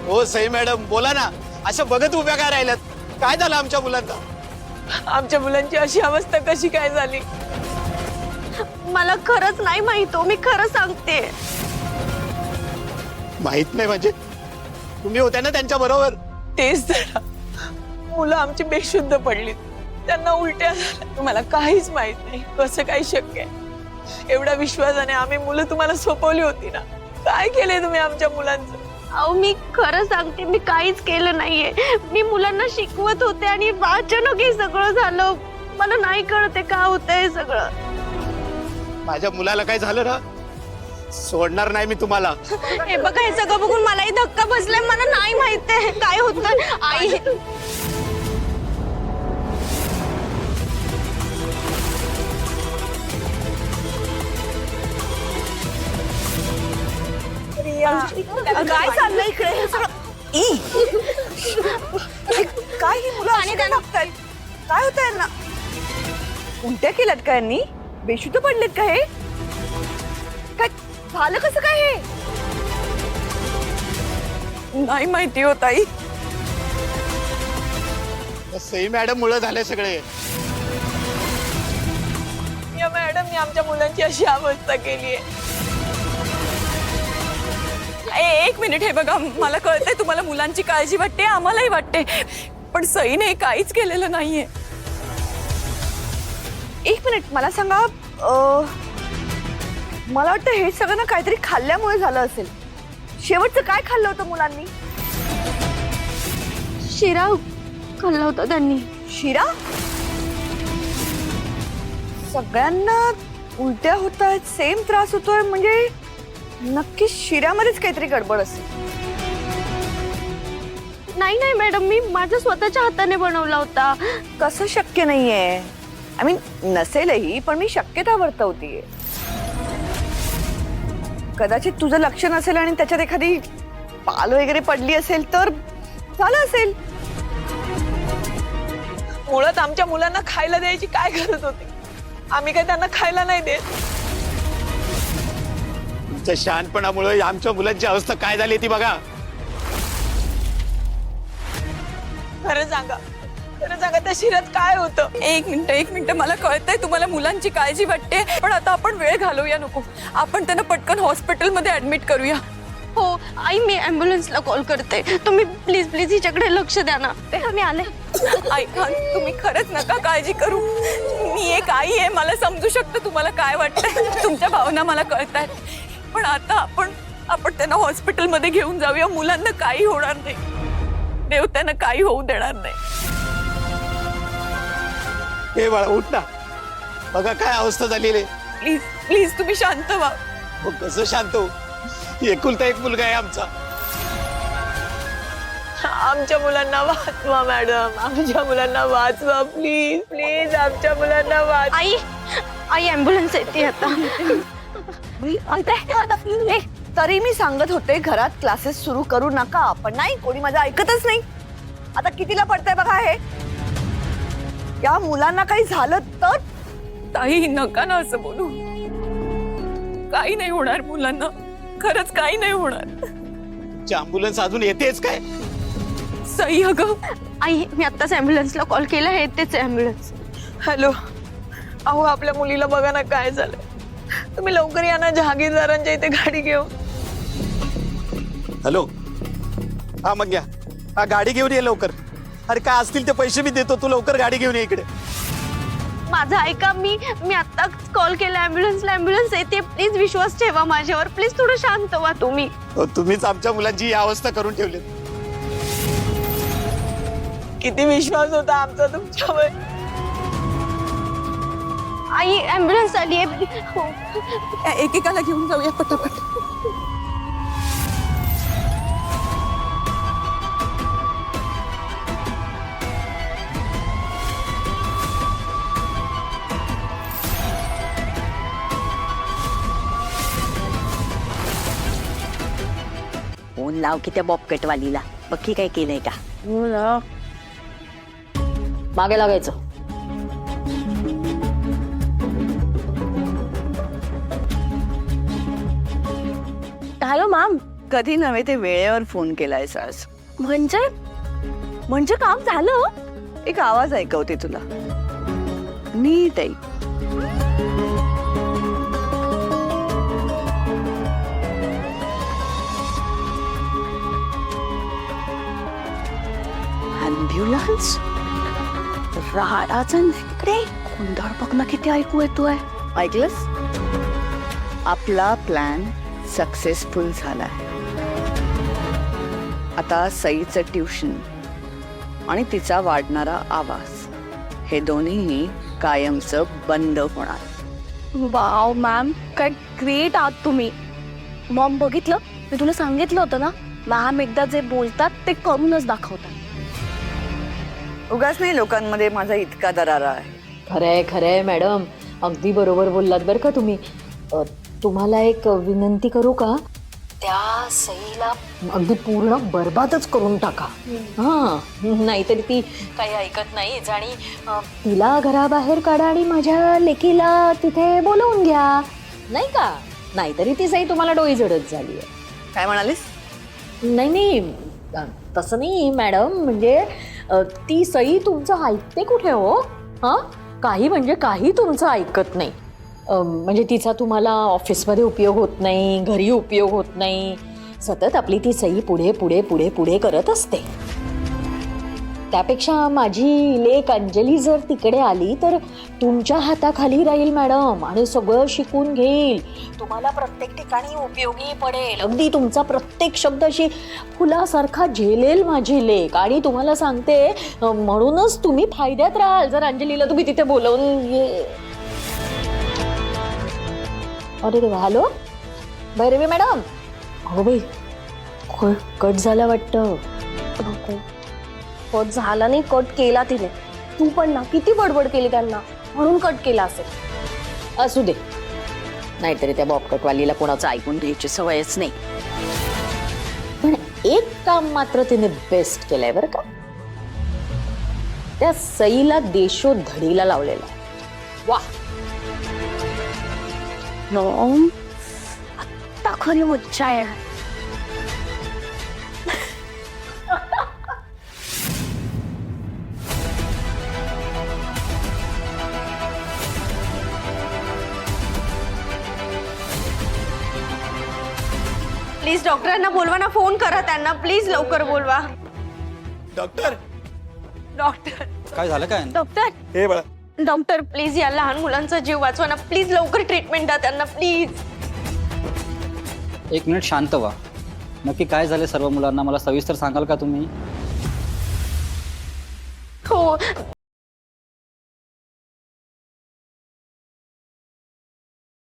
हो सई मॅडम बोला ना, असं बघत उभ्या काय राहिल्यात? काय झालं आमच्या मुलांना? आमच्या मुलांची अशी अवस्था कशी काय झाली? मला खरंच नाही माहित हो, मी खरं सांगते. माहित नाही म्हणजे? तुम्ही होत्या ना त्यांच्या बरोबर? तेच तर, मुलं आमची बेशुद्ध पडली, त्यांना उलट्या झाल्या. तुम्हाला काहीच माहित नाही, कसं काय शक्य आहे? एवढ्या विश्वासाने आम्ही मुलं तुम्हाला सोपवली होती ना, काय केले तुम्ही आमच्या मुलांचं? अहो मी खरं सांगते, मी काहीच केलं नाहीये. मी मुलांना शिकवत होते आणि अचानक हे सगळं झालं. मला नाही कळते का होतंय सगळं. माझ्या मुलाला काय झालं ना, सोडणार नाही मी तुम्हाला. हे बघा, हे सगळं बघून मलाही धक्का बसलाय. मला नाही माहिती काय होतंय. आई काय चाललंय इकडे हे सगळं? काय ही मुलं अशी काय बघतायत? काय होत यांना? उलट्या केल्यात का यांनी? बेशुद्ध पडलेत का हे? काय झालं कसं काय हे? नाही माहिती हो ताई. सई मॅडम मुळे झाले सगळे. या मॅडमनी आमच्या मुलांची अशी अवस्था केली आहे. एक मिनिट, हे बघा, मला कळतंय तुम्हाला मुलांची काळजी वाटते, आम्हालाही वाटते, पण सईने काहीच केलेलं नाहीये. एक मिनिट, मला सांगा, मला वाटतं हे सगळं ना काहीतरी खाल्ल्यामुळे झालं असेल. शेवटचं काय खाल्लं होतं मुलांनी? शिरा खाल्ला होता त्यांनी. शिरा? सगळ्यांना उलट्या होत आहेत, सेम त्रास होतोय, म्हणजे नक्की शिऱ्यामध्येच काहीतरी गडबड असेल. नाही नाही मॅडम, मी माझ्या स्वतःच्या हाताने बनवला होता. कसं शक्य नाहीये? आय मीन नसेलही, पण मी शक्यता वर्तवतीये. कदाचित तुझं लक्ष नसेल आणि त्याच्यात एखादी पाल वगैरे पडली असेल तर झालं असेल. मुळात आमच्या मुलांना खायला द्यायची काय गरज होती? आम्ही काय त्यांना खायला नाही देत. तुमच्या शहाणपणामुळे आमच्या मुलांची अवस्था काय झाली ती बघा. खरं सांगा, खरं सांगा, त्या शिऱ्यात काय होतं? एक मिनिट, मला कळतंय तुम्हाला मुलांची काळजी वाटते, पण आता आपण वेळ घालवूया नको. आपण त्यांना पटकन हॉस्पिटलमध्ये ऍडमिट करूया. हो आई, मी ॲम्ब्युलन्सला कॉल करते. तुम्ही प्लीज प्लीज हिच्याकडे लक्ष द्या ना. मी आले. ऐका, तुम्ही खरंच नका काळजी करू. मी एक आई आहे, मला समजू शकतं तुम्हाला काय वाटतंय, तुमच्या भावना मला कळतायत. पण आता आपण त्यांना हॉस्पिटलमध्ये घेऊन जाऊया. मुलांना काही होणार नाही, देव त्यांना काही होऊ देणार नाही. हे बाळा उठ ना, बघा काय अवस्था झालेली आहे. प्लीज प्लीज तुम्ही शांत व्हा. हो, कसं शांत हो? एकुलता एक मुलगा आहे आमचा. आमच्या मुलांना वाचवा मॅडम, आमच्या मुलांना वाचवा, प्लीज प्लीज, आमच्या मुलांना वाचवा. आई ॲम्ब्युलन्स येते आता. तरी मी सांगत होते घरात क्लासेस सुरू करू नका, पण नाही, कोणी माझं ऐकतच नाही. आता कितीला पडतंय बघा हे. या मुलांना काही झालं तर? ताई नका ना असं बोलू. काही नाही होणार मुलांना, खरंच काही नाही होणार. अँब्युलन्स अजून येतेच काय? सई अगं. आई, मी आत्ताच ॲम्ब्युलन्सला कॉल केला. हे तेच ॲम्ब्युलन्स. हॅलो, अहो आपल्या मुलीला बघा ना काय झालं. तुम्ही लवकर या ना, जहागीरदारांच्या इथे गाडी घेऊन. हॅलो, हा मग घ्या, हा गाडी घेऊन ये लवकर. अरे काय असतील ते पैसे मी देतो, तू लवकर गाडी घेऊन ये इकडे. माझं ऐका, मी आत्ता कॉल केला ॲम्ब्युलन्सला. ॲम्ब्युलन्स येते. प्लीज विश्वास ठेवा माझ्यावर. प्लीज थोडं शांत व्हा तुम्ही. हो, तुम्हीच आमच्या मुलांची ही अवस्था करून ठेवली. किती विश्वास होता आमचा तुमच्यावर. आई, ॲम्ब्युलन्स आली आहे. एकेकाला घेऊन जाऊया पटापट. फोन लाव की त्या बॉबकटवालीला, बघी काय केलंय का. मागे लागायचं. हॅलो मॅम, कधी नव्हे ते वेळेवर फोन केलायस आज. म्हणजे काम झालं. एक आवाज ऐकवते तुला, नीट ऐक. ॲम्ब्युलन्स राडाचं तिकडे गोंधळ बघ ना किती ऐकू येतोय. ऐकलंस? आपला प्लॅन सक्सेसफुल झाला आहे. आता सईचं ट्युशन आणि तिचा वाढणारा आवाज हे दोन्हीही कायमचं बंद होणार. वाव मॅम, काय ग्रेट आहात तुम्ही. मॉम बघितलं, मी तुला सांगितलं होतं ना, मॅम एकदा जे बोलतात ते करूनच दाखवतात. उगाच नाही लोकांमध्ये माझा इतका दरारा आहे. खरंय मॅडम, अगदी बरोबर बोललात बरं का तुम्ही. तुम्हाला एक विनंती करू का? त्या सईला अगदी पूर्ण बरबादच करून टाका. हां, नाहीतरी ती काही ऐकत नाहीच आणि तिला घराबाहेर काढा आणि माझ्या लेकीला तिथे बोलवून घ्या, नाही का? नाहीतरी ती सई तुम्हाला डोई जडत झाली आहे. काय म्हणालीस? नाही, तसं नाही मॅडम, म्हणजे ती सई तुमचं ऐकते कुठे हो? हां, काही म्हणजे काही तुमचं ऐकत नाही. म्हणजे तिचा तुम्हाला ऑफिसमध्ये उपयोग होत नाही, घरी उपयोग होत नाही. सतत आपली ती सई पुढे पुढे पुढे पुढे करत असते. त्यापेक्षा माझी लेक अंजली जर तिकडे आली तर तुमच्या हाताखाली राहील मॅडम आणि सगळं शिकून घेईल. तुम्हाला प्रत्येक ठिकाणी उपयोगी पडेल. अगदी तुमचा प्रत्येक शब्द अशी फुलासारखा झेलेल माझी लेक. आणि तुम्हाला सांगते, म्हणूनच तुम्ही फायद्यात राहाल जर अंजलीला तुम्ही तिथे बोलवून अरे देवा, हॅलो भैरवी मॅडम. हो बाई, कट झाला वाटतं. कट झाला नाही, कट केला तिने. तू पण ना किती बडबड केली त्यांना, म्हणून कट केला असेल. असू दे, नाहीतरी त्या बॉबकटवालीला कोणाचं ऐकून घ्यायची सवयच नाही. पण एक काम मात्र तिने बेस्ट केलंय बरं का. त्या सईला देशोधडीला लावलेला. वा, मॉम, आता खरी मज्जा आहे. प्लीज डॉक्टरांना बोलवा ना, फोन करा त्यांना प्लीज, लवकर बोलवा. डॉक्टर डॉक्टर, काय झालं काय? डॉक्टर, हे बळा, डॉक्टर प्लीज या लहान मुलांचा जीव वाचवा ना, प्लीज लवकर ट्रीटमेंट द्या त्यांना प्लीज. एक मिनिट शांत व्हा. नक्की काय झालं सर्व मुलांना मला सविस्तर सांगाल का तुम्ही? हो,